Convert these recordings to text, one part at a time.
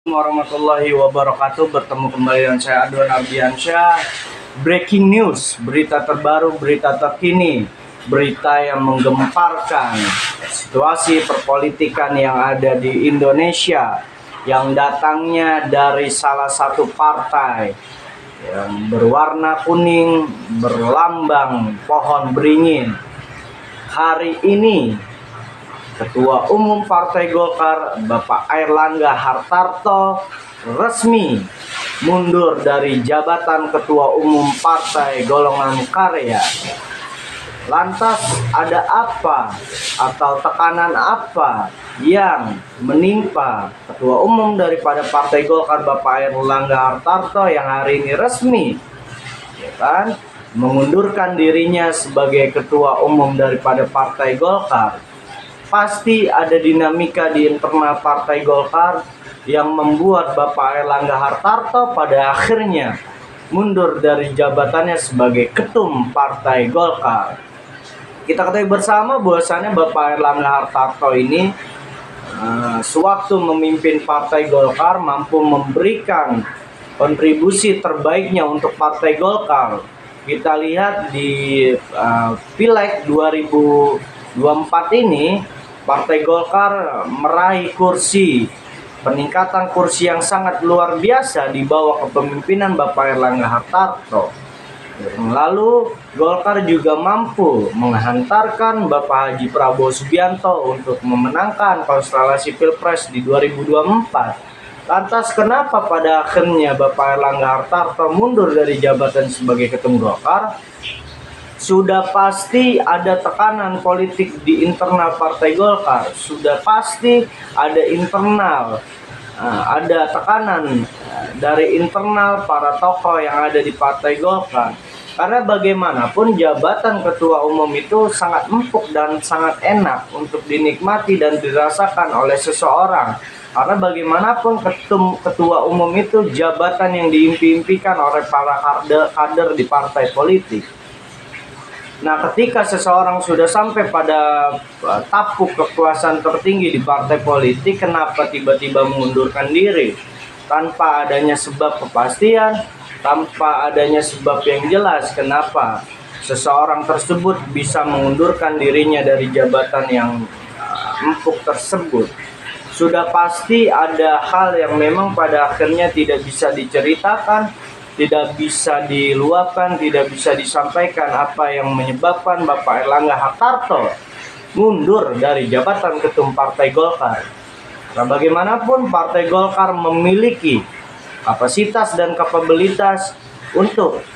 Warahmatullahi wabarakatuh. Bertemu kembali dengan saya Adwan Ardiansyah. Breaking news, berita terbaru, berita terkini, berita yang menggemparkan situasi perpolitikan yang ada di Indonesia, yang datangnya dari salah satu partai yang berwarna kuning berlambang pohon beringin. Hari ini Ketua Umum Partai Golkar Bapak Airlangga Hartarto resmi mundur dari jabatan Ketua Umum Partai Golongan Karya. Lantas ada apa atau tekanan apa yang menimpa Ketua Umum daripada Partai Golkar Bapak Airlangga Hartarto yang hari ini resmi, ya kan, mengundurkan dirinya sebagai Ketua Umum daripada Partai Golkar? Pasti ada dinamika di internal Partai Golkar yang membuat Bapak Airlangga Hartarto pada akhirnya mundur dari jabatannya sebagai ketum Partai Golkar. Kita ketahui bersama bahwasannya Bapak Airlangga Hartarto ini sewaktu memimpin Partai Golkar mampu memberikan kontribusi terbaiknya untuk Partai Golkar. Kita lihat di Pileg 2024 ini, Partai Golkar meraih peningkatan kursi yang sangat luar biasa di bawah kepemimpinan Bapak Airlangga Hartarto. Lalu Golkar juga mampu menghantarkan Bapak Haji Prabowo Subianto untuk memenangkan konstelasi Pilpres di 2024. Lantas kenapa pada akhirnya Bapak Airlangga Hartarto mundur dari jabatan sebagai ketum Golkar? Sudah pasti ada tekanan politik di internal Partai Golkar, sudah pasti ada ada tekanan dari internal para tokoh yang ada di Partai Golkar. Karena bagaimanapun jabatan ketua umum itu sangat empuk dan sangat enak untuk dinikmati dan dirasakan oleh seseorang. Karena bagaimanapun ketua umum itu jabatan yang diimpi-impikan oleh para kader di partai politik. Nah, ketika seseorang sudah sampai pada tapuk kekuasaan tertinggi di partai politik, kenapa tiba-tiba mengundurkan diri? Tanpa adanya sebab kepastian, tanpa adanya sebab yang jelas, kenapa seseorang tersebut bisa mengundurkan dirinya dari jabatan yang empuk tersebut? Sudah pasti ada hal yang memang pada akhirnya tidak bisa diceritakan, tidak bisa diluapkan, tidak bisa disampaikan apa yang menyebabkan Bapak Airlangga Hartarto mundur dari jabatan ketum Partai Golkar. Nah, bagaimanapun Partai Golkar memiliki kapasitas dan kapabilitas untuk,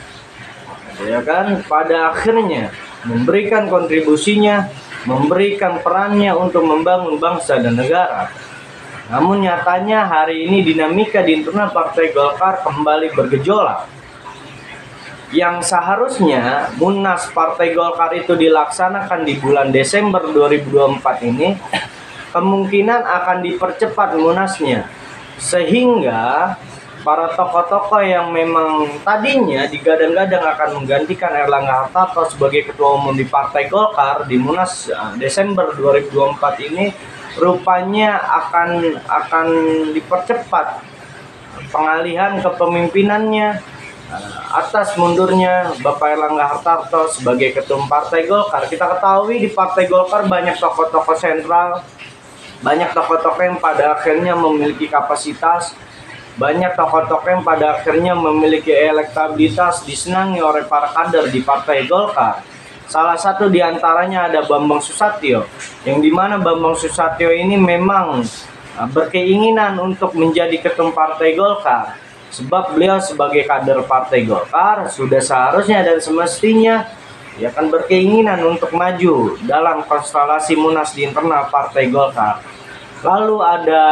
ya kan, pada akhirnya memberikan kontribusinya, memberikan perannya untuk membangun bangsa dan negara. Namun nyatanya hari ini dinamika di internal Partai Golkar kembali bergejolak. Yang seharusnya Munas Partai Golkar itu dilaksanakan di bulan Desember 2024 ini, kemungkinan akan dipercepat Munasnya. Sehingga para tokoh-tokoh yang memang tadinya digadang-gadang akan menggantikan Airlangga Hartarto sebagai Ketua Umum di Partai Golkar di Munas Desember 2024 ini, rupanya akan dipercepat pengalihan kepemimpinannya atas mundurnya Bapak Airlangga Hartarto sebagai ketum Partai Golkar. Kita ketahui di Partai Golkar banyak tokoh-tokoh sentral, banyak tokoh-tokoh yang pada akhirnya memiliki kapasitas, banyak tokoh-tokoh yang pada akhirnya memiliki elektabilitas disenangi oleh para kader di Partai Golkar. Salah satu diantaranya ada Bambang Susatyo, yang dimana Bambang Susatyo ini memang berkeinginan untuk menjadi ketum Partai Golkar. Sebab beliau sebagai kader Partai Golkar sudah seharusnya dan semestinya dia akan berkeinginan untuk maju dalam konstelasi Munas di internal Partai Golkar. Lalu ada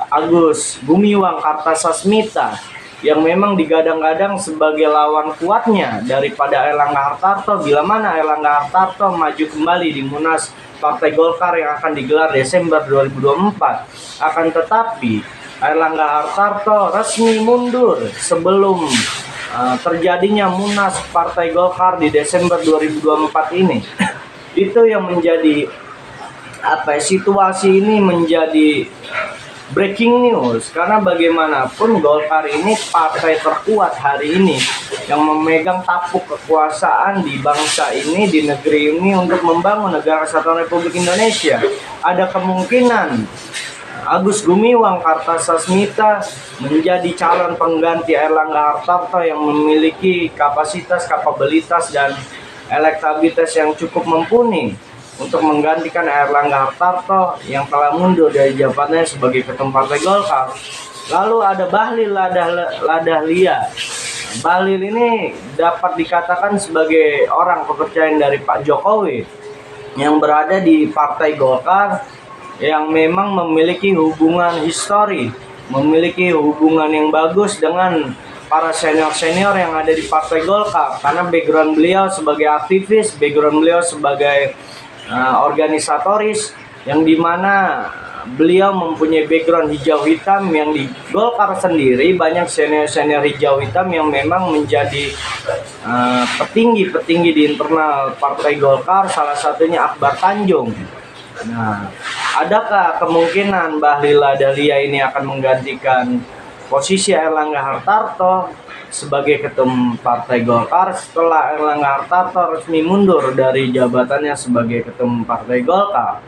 Agus Gumiwang Kartasasmita yang memang digadang-gadang sebagai lawan kuatnya daripada Airlangga Hartarto bila mana Airlangga Hartarto maju kembali di Munas Partai Golkar yang akan digelar Desember 2024. Akan tetapi Airlangga Hartarto resmi mundur sebelum terjadinya Munas Partai Golkar di Desember 2024 ini. Itu yang menjadi situasi ini menjadi breaking news, karena bagaimanapun Golkar ini partai terkuat hari ini yang memegang tampuk kekuasaan di bangsa ini, di negeri ini untuk membangun negara kesatuan Republik Indonesia. Ada kemungkinan Agus Gumiwang Kartasasmita menjadi calon pengganti Airlangga Hartarto yang memiliki kapasitas, kapabilitas, dan elektabilitas yang cukup mumpuni untuk menggantikan Airlangga Hartarto yang telah mundur dari jabatannya sebagai Ketum Partai Golkar. Lalu ada Bahlil Lahadalia. Bahlil ini dapat dikatakan sebagai orang kepercayaan dari Pak Jokowi yang berada di Partai Golkar, yang memang memiliki hubungan histori, memiliki hubungan yang bagus dengan para senior-senior yang ada di Partai Golkar, karena background beliau sebagai aktivis, background beliau sebagai organisatoris, yang dimana beliau mempunyai background hijau hitam, yang di Golkar sendiri banyak senior-senior hijau hitam yang memang menjadi petinggi-petinggi di internal Partai Golkar, salah satunya Akbar Tanjung. Nah, adakah kemungkinan Bahlil Lahadalia ini akan menggantikan posisi Airlangga Hartarto sebagai Ketum Partai Golkar setelah Airlangga Hartarto resmi mundur dari jabatannya sebagai Ketum Partai Golkar?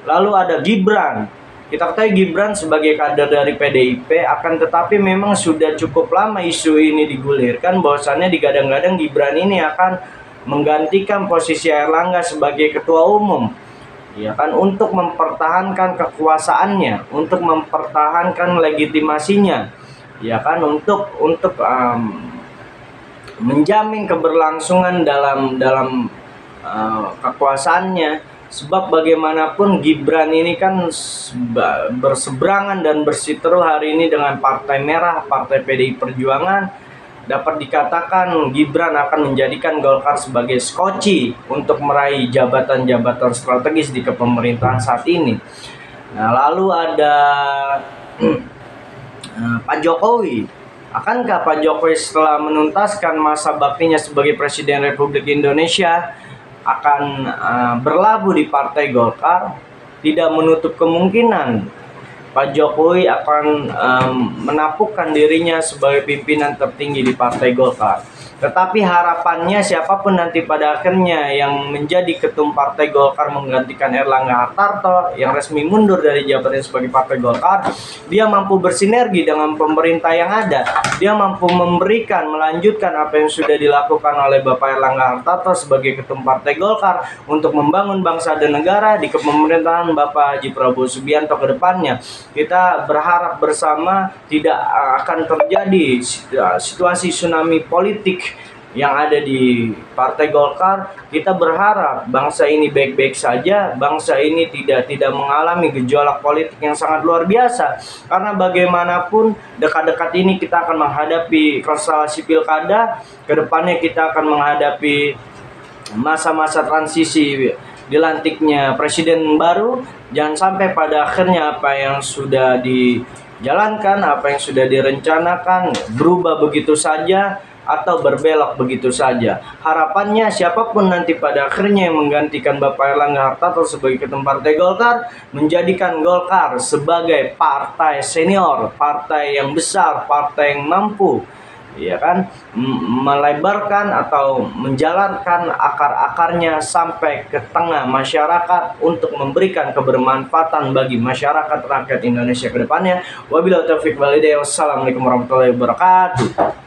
Lalu ada Gibran. Kita ketahui Gibran sebagai kader dari PDIP, akan tetapi memang sudah cukup lama isu ini digulirkan bahwasannya digadang-gadang Gibran ini akan menggantikan posisi Airlangga sebagai Ketua Umum, ya kan, untuk mempertahankan kekuasaannya, untuk mempertahankan legitimasinya, ya kan, untuk menjamin keberlangsungan dalam kekuasaannya. Sebab bagaimanapun Gibran ini kan berseberangan dan berseteru hari ini dengan Partai Merah, Partai PDI Perjuangan. Dapat dikatakan Gibran akan menjadikan Golkar sebagai skoci untuk meraih jabatan-jabatan strategis di kepemerintahan saat ini. Nah, lalu ada Pak Jokowi. Akankah Pak Jokowi setelah menuntaskan masa baktinya sebagai Presiden Republik Indonesia akan berlabuh di Partai Golkar? Tidak menutup kemungkinan Pak Jokowi akan menampukkan dirinya sebagai pimpinan tertinggi di Partai Golkar. Tetapi harapannya siapapun nanti pada akhirnya yang menjadi Ketum Partai Golkar menggantikan Airlangga Hartarto yang resmi mundur dari jabatannya sebagai Partai Golkar, dia mampu bersinergi dengan pemerintah yang ada. Dia mampu memberikan, melanjutkan apa yang sudah dilakukan oleh Bapak Airlangga Hartarto sebagai Ketum Partai Golkar untuk membangun bangsa dan negara di kepemerintahan Bapak Haji Prabowo Subianto ke depannya. Kita berharap bersama tidak akan terjadi situasi tsunami politik yang ada di Partai Golkar. Kita berharap bangsa ini baik-baik saja, bangsa ini tidak mengalami gejolak politik yang sangat luar biasa. Karena bagaimanapun dekat-dekat ini kita akan menghadapi konstelasi pilkada, kedepannya kita akan menghadapi masa-masa transisi dilantiknya presiden baru. Jangan sampai pada akhirnya apa yang sudah dijalankan, apa yang sudah direncanakan berubah begitu saja atau berbelok begitu saja. Harapannya siapapun nanti pada akhirnya yang menggantikan Bapak Airlangga Hartarto sebagai Ketum Partai Golkar, menjadikan Golkar sebagai partai senior, partai yang besar, partai yang mampu, ya kan, melebarkan atau menjalarkan akar-akarnya sampai ke tengah masyarakat untuk memberikan kebermanfaatan bagi masyarakat rakyat Indonesia ke depannya. Wabillahi taufiq wal hidayah. Wassalamualaikum warahmatullahi wabarakatuh.